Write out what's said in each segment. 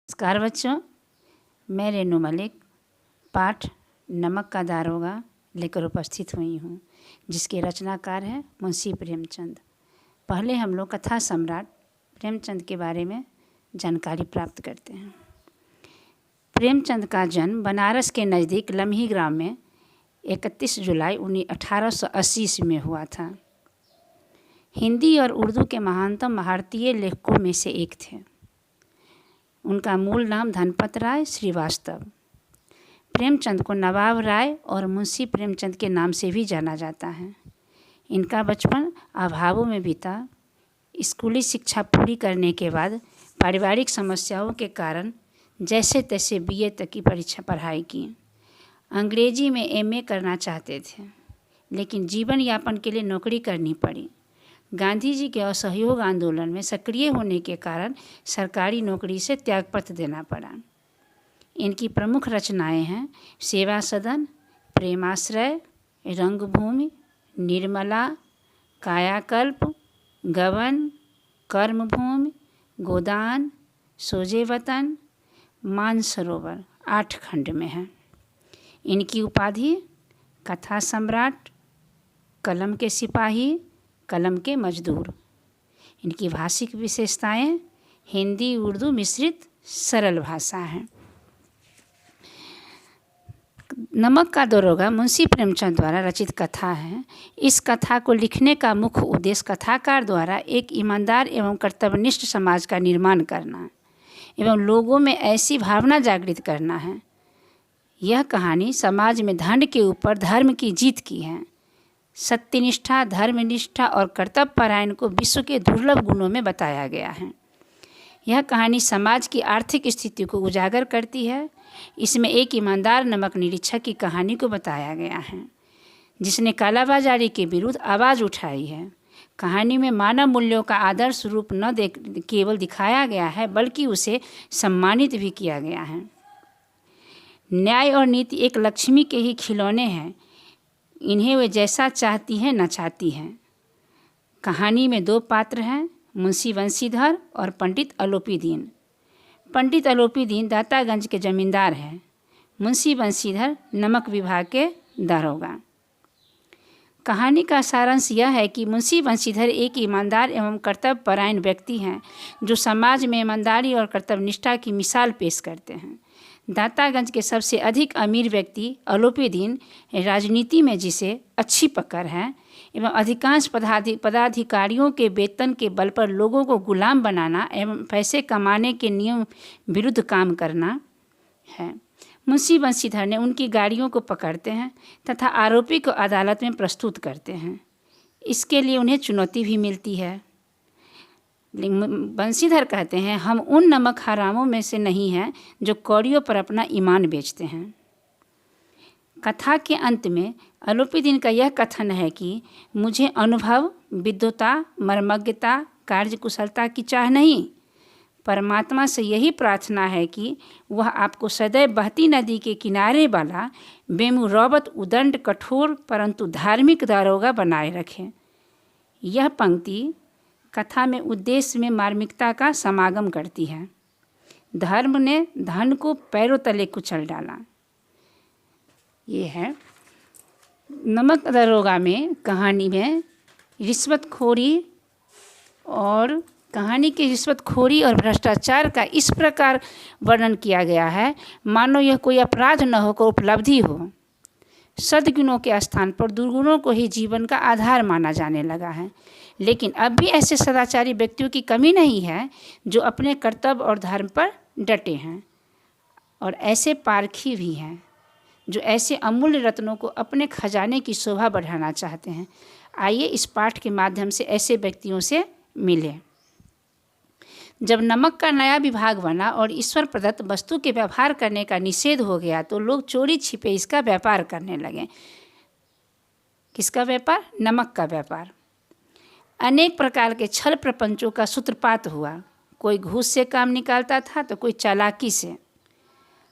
नमस्कार बच्चों, मैं रेनू मलिक पाठ नमक का दारोगा लेकर उपस्थित हुई हूँ, जिसके रचनाकार हैं मुंशी प्रेमचंद। पहले हम लोग कथा सम्राट प्रेमचंद के बारे में जानकारी प्राप्त करते हैं। प्रेमचंद का जन्म बनारस के नज़दीक लम्ही ग्राम में 31 जुलाई 1880 ईस्वी में हुआ था। हिंदी और उर्दू के महानतम भारतीय लेखकों में से एक थे। उनका मूल नाम धनपत राय श्रीवास्तव। प्रेमचंद को नवाब राय और मुंशी प्रेमचंद के नाम से भी जाना जाता है। इनका बचपन अभावों में बीता। स्कूली शिक्षा पूरी करने के बाद पारिवारिक समस्याओं के कारण जैसे तैसे बीए तक की पढ़ाई की। अंग्रेजी में एमए करना चाहते थे, लेकिन जीवन यापन के लिए नौकरी करनी पड़ी। गांधी जी के असहयोग आंदोलन में सक्रिय होने के कारण सरकारी नौकरी से त्यागपत्र देना पड़ा। इनकी प्रमुख रचनाएं हैं सेवा सदन, प्रेमाश्रय, रंगभूमि, निर्मला, कायाकल्प, गबन, कर्मभूमि, गोदान, सोजे वतन, मानसरोवर 8 खंड में है। इनकी उपाधि कथा सम्राट, कलम के सिपाही, कलम के मजदूर। इनकी भाषिक विशेषताएं हिंदी उर्दू मिश्रित सरल भाषा है। नमक का दारोगा मुंशी प्रेमचंद द्वारा रचित कथा है। इस कथा को लिखने का मुख्य उद्देश्य कथाकार द्वारा एक ईमानदार एवं कर्तव्यनिष्ठ समाज का निर्माण करना एवं लोगों में ऐसी भावना जागृत करना है। यह कहानी समाज में धन के ऊपर धर्म की जीत की है। सत्यनिष्ठा, धर्मनिष्ठा और कर्तव्यपरायण को विश्व के दुर्लभ गुणों में बताया गया है। यह कहानी समाज की आर्थिक स्थिति को उजागर करती है। इसमें एक ईमानदार नमक निरीक्षक की कहानी को बताया गया है, जिसने कालाबाजारी के विरुद्ध आवाज़ उठाई है। कहानी में मानव मूल्यों का आदर्श रूप न केवल दिखाया गया है, बल्कि उसे सम्मानित भी किया गया है। न्याय और नीति एक लक्ष्मी के ही खिलौने हैं। इन्हें वे जैसा चाहती हैं न चाहती हैं। कहानी में 2 पात्र हैं, मुंशी बंशीधर और पंडित अलोपीदीन। पंडित अलोपीदीन दातागंज के जमींदार हैं। मुंशी बंशीधर नमक विभाग के दारोगा। कहानी का सारांश यह है कि मुंशी बंशीधर एक ईमानदार एवं कर्तव्यपरायण व्यक्ति हैं, जो समाज में ईमानदारी और कर्तव्यनिष्ठा की मिसाल पेश करते हैं। दातागंज के सबसे अधिक अमीर व्यक्ति अलोपीदीन राजनीति में जिसे अच्छी पकड़ है एवं अधिकांश पदाधिकारियों के वेतन के बल पर लोगों को गुलाम बनाना एवं पैसे कमाने के नियम विरुद्ध काम करना है। मुंशी बंशीधर ने उनकी गाड़ियों को पकड़ते हैं तथा आरोपी को अदालत में प्रस्तुत करते हैं। इसके लिए उन्हें चुनौती भी मिलती है। बंशीधर कहते हैं, हम उन नमक हरामों में से नहीं हैं जो कौड़ियों पर अपना ईमान बेचते हैं। कथा के अंत में अलोपीदीन का यह कथन है कि मुझे अनुभव, विद्वता, मर्मज्ञता, कार्यकुशलता की चाह नहीं, परमात्मा से यही प्रार्थना है कि वह आपको सदैव बहती नदी के किनारे वाला बेमुरौवत उदंड कठोर परंतु धार्मिक दारोगा बनाए रखें। यह पंक्ति कथा में उद्देश्य में मार्मिकता का समागम करती है। धर्म ने धन को पैरों तले कुचल डाला। ये है नमक दारोगा में कहानी में रिश्वतखोरी और और भ्रष्टाचार का इस प्रकार वर्णन किया गया है, मानो यह कोई अपराध न होकर उपलब्धि हो। सद्गुणों के स्थान पर दुर्गुणों को ही जीवन का आधार माना जाने लगा है। लेकिन अब भी ऐसे सदाचारी व्यक्तियों की कमी नहीं है जो अपने कर्तव्य और धर्म पर डटे हैं, और ऐसे पारखी भी हैं जो ऐसे अमूल्य रत्नों को अपने खजाने की शोभा बढ़ाना चाहते हैं। आइए इस पाठ के माध्यम से ऐसे व्यक्तियों से मिलें। जब नमक का नया विभाग बना और ईश्वर प्रदत्त वस्तु के व्यवहार करने का निषेध हो गया, तो लोग चोरी छिपे इसका व्यापार करने लगे। किसका व्यापार? नमक का व्यापार। अनेक प्रकार के छल प्रपंचों का सूत्रपात हुआ। कोई घूस से काम निकालता था तो कोई चालाकी से।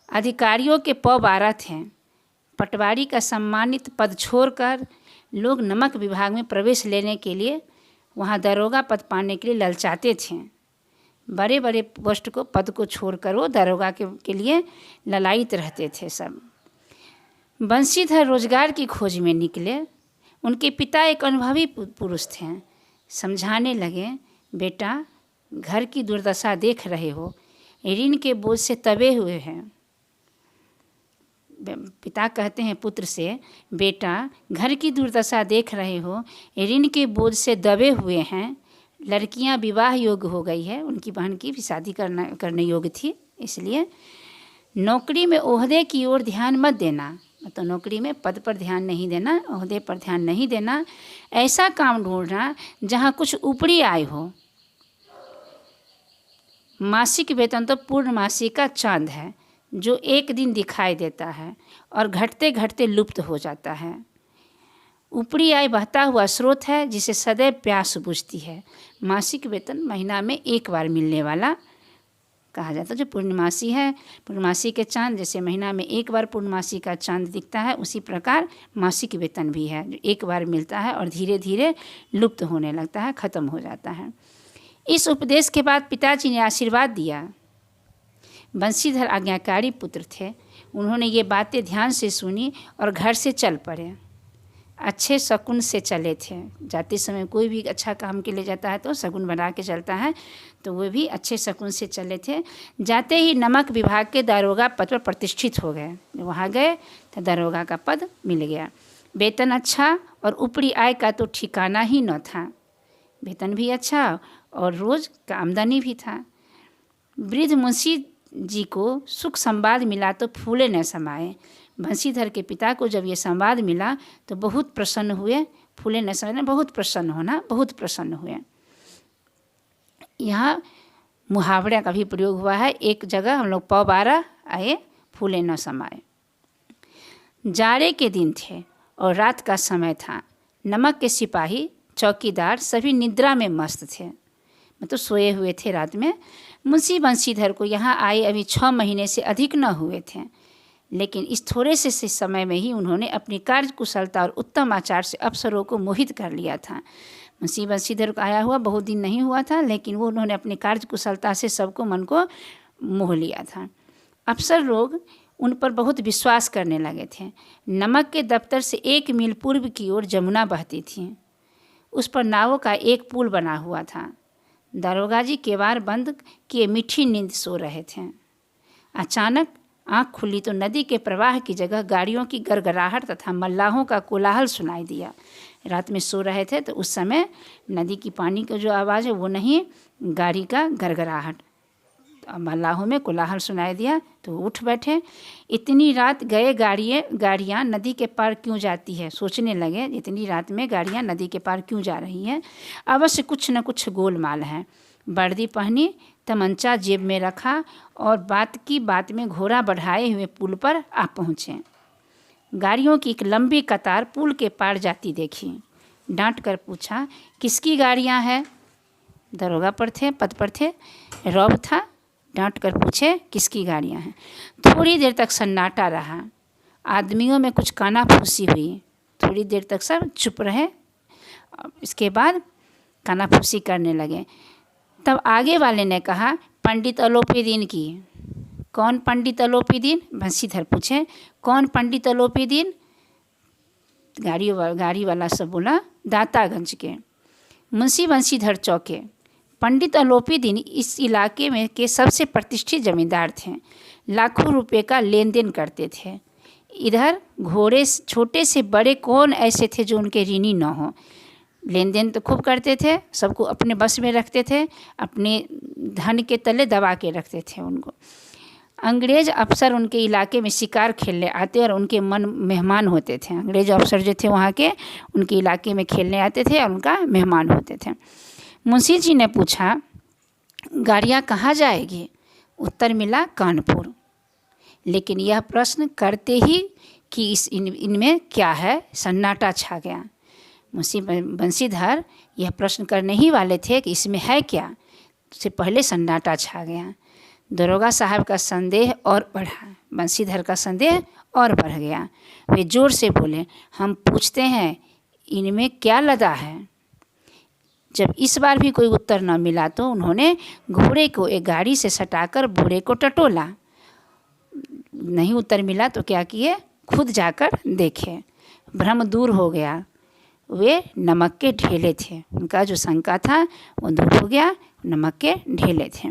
अधिकारियों के पौ 12 थे। पटवारी का सम्मानित पद छोड़कर लोग नमक विभाग में प्रवेश लेने के लिए, वहाँ दरोगा पद पाने के लिए ललचाते थे। बड़े बड़े पोस्ट को पद को छोड़कर वो दरोगा के लिए ललायित रहते थे सब। बंशीधर रोजगार की खोज में निकले। उनके पिता एक अनुभवी पुरुष थे। समझाने लगे, बेटा घर की दुर्दशा देख रहे हो, ऋण के बोझ से दबे हुए हैं। पिता कहते हैं पुत्र से, बेटा घर की दुर्दशा देख रहे हो, ऋण के बोझ से दबे हुए हैं। लड़कियां विवाह योग्य हो गई है, उनकी बहन की भी शादी करने योग्य थी, इसलिए नौकरी में ओहदे की ओर ध्यान मत देना, तो नौकरी में पद पर ध्यान नहीं देना, ओहदे पर ध्यान नहीं देना। ऐसा काम ढूंढना जहाँ कुछ ऊपरी आय हो। मासिक वेतन तो पूर्णमासी का चांद है जो एक दिन दिखाई देता है और घटते घटते लुप्त हो जाता है। ऊपरी आय बहता हुआ स्रोत है जिसे सदैव प्यास बुझती है। मासिक वेतन महीना में एक बार मिलने वाला कहा जाता है। जो पूर्णमासी है, पूर्णमासी के चांद जैसे महीना में एक बार पूर्णमासी का चांद दिखता है, उसी प्रकार मासिक वेतन भी है जो एक बार मिलता है और धीरे धीरे लुप्त होने लगता है, ख़त्म हो जाता है। इस उपदेश के बाद पिताजी ने आशीर्वाद दिया। बंशीधर आज्ञाकारी पुत्र थे। उन्होंने ये बातें ध्यान से सुनी और घर से चल पड़े। अच्छे शकुन से चले थे। जाते समय कोई भी अच्छा काम के लिए जाता है तो शकुन बना के चलता है, तो वो भी अच्छे शकुन से चले थे। जाते ही नमक विभाग के दारोगा पद पर प्रतिष्ठित हो गए। वहाँ गए तो दारोगा का पद मिल गया। वेतन अच्छा और ऊपरी आय का तो ठिकाना ही न था। वेतन भी अच्छा और रोज़ का आमदनी भी था। वृद्ध मुंशी जी को सुख संवाद मिला तो फूले न समाये। बंशीधर के पिता को जब ये संवाद मिला तो बहुत प्रसन्न हुए। फूले न समाये, बहुत प्रसन्न होना, बहुत प्रसन्न हुए। यहाँ मुहावरे का भी प्रयोग हुआ है। एक जगह हम लोग पौ 12 आए, फूले न समाये। जाड़े के दिन थे और रात का समय था। नमक के सिपाही, चौकीदार सभी निद्रा में मस्त थे, मतलब सोए हुए थे रात में। मुंशी बंशीधर को यहाँ आए अभी 6 महीने से अधिक न हुए थे, लेकिन इस थोड़े से समय में ही उन्होंने अपनी कार्यकुशलता और उत्तम आचार से अफसरों को मोहित कर लिया था। मुंशी बंशीधर को आया हुआ बहुत दिन नहीं हुआ था, लेकिन वो उन्होंने अपनी कार्यकुशलता से सबको मन को मोह लिया था। अफसर लोग उन पर बहुत विश्वास करने लगे थे। नमक के दफ्तर से 1 मील पूर्व की ओर जमुना बहती थी। उस पर नावों का एक पुल बना हुआ था। दारोगा जी केवाड़ बंद किए मीठी नींद सो रहे थे। अचानक आँख खुली तो नदी के प्रवाह की जगह गाड़ियों की गड़गड़ाहट तथा मल्लाहों का कोलाहल सुनाई दिया। रात में सो रहे थे तो उस समय नदी की पानी का जो आवाज़ है वो नहीं, गाड़ी का गड़गड़ाहट, मल्लाहों में कोलाहल सुनाई दिया तो उठ बैठे। इतनी रात गए गाड़ियाँ नदी के पार क्यों जाती है, सोचने लगे इतनी रात में गाड़ियाँ नदी के पार क्यों जा रही हैं। अवश्य कुछ न कुछ गोलमाल है। वर्दी पहनी, तमंचा जेब में रखा और बात की बात में घोड़ा बढ़ाए हुए पुल पर आ पहुँचे। गाड़ियों की एक लंबी कतार पुल के पार जाती देखी। डांट कर पूछा, किसकी गाड़ियाँ हैं? दरोगा पर थे, पद पर थे, रौब था। डांट कर पूछे, किसकी गाड़ियाँ हैं? थोड़ी देर तक सन्नाटा रहा। आदमियों में कुछ कानाफूसी हुई। थोड़ी देर तक सब चुप रहे। इसके बाद कानाफूसी करने लगे। तब आगे वाले ने कहा, पंडित अलोपीदीन की। कौन पंडित अलोपीदीन? बंशीधर पूछे, कौन पंडित अलोपीदीन? गाड़ी वाला सब बोला, दातागंज के। मुंशी बंशीधर चौके। पंडित अलोपीदीन इस इलाके में के सबसे प्रतिष्ठित जमींदार थे। लाखों रुपए का लेन देन करते थे। इधर घोड़े छोटे से बड़े कौन ऐसे थे जो उनके ऋणी न हो। लेन देन तो खूब करते थे, सबको अपने बस में रखते थे, अपने धन के तले दबा के रखते थे उनको। अंग्रेज अफसर उनके इलाके में शिकार खेलने आते और उनके मन मेहमान होते थे। अंग्रेज अफसर जो थे वहाँ के उनके इलाके में खेलने आते थे और उनका मेहमान होते थे। मुंशी जी ने पूछा, गाड़ियाँ कहाँ जाएगी? उत्तर मिला, कानपुर। लेकिन यह प्रश्न करते ही कि इनमें क्या है, सन्नाटा छा गया। मुंशी बंशीधर यह प्रश्न करने ही वाले थे कि इसमें है क्या, उससे पहले सन्नाटा छा गया। दरोगा साहब का संदेह और बढ़ा, बंशीधर का संदेह और बढ़ गया। वे जोर से बोले, हम पूछते हैं इनमें क्या लदा है? जब इस बार भी कोई उत्तर न मिला तो उन्होंने घोड़े को एक गाड़ी से सटाकर बूढ़े को टटोला। नहीं उत्तर मिला तो क्या किए, खुद जाकर देखे, भ्रम दूर हो गया। वे नमक के ढेले थे, उनका जो शंका था वो दूर हो गया, नमक के ढेले थे।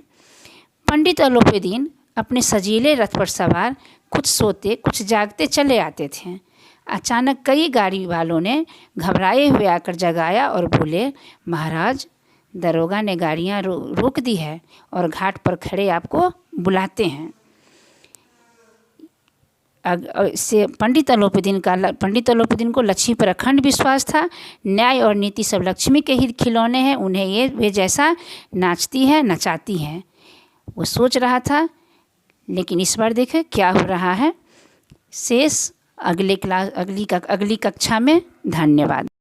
पंडित अलोपीदीन अपने सजीले रथ पर सवार कुछ सोते कुछ जागते चले आते थे। अचानक कई गाड़ी वालों ने घबराए हुए आकर जगाया और बोले, महाराज, दरोगा ने गाड़ियाँ रोक दी है और घाट पर खड़े आपको बुलाते हैं। से पंडित अलोपीदीन को लक्ष्मी पर अखंड विश्वास था। न्याय और नीति सब लक्ष्मी के ही खिलौने हैं, उन्हें वे जैसा नाचती है नचाती हैं, वो सोच रहा था। लेकिन इस बार देखें क्या हो रहा है। शेष अगली कक्षा में। धन्यवाद।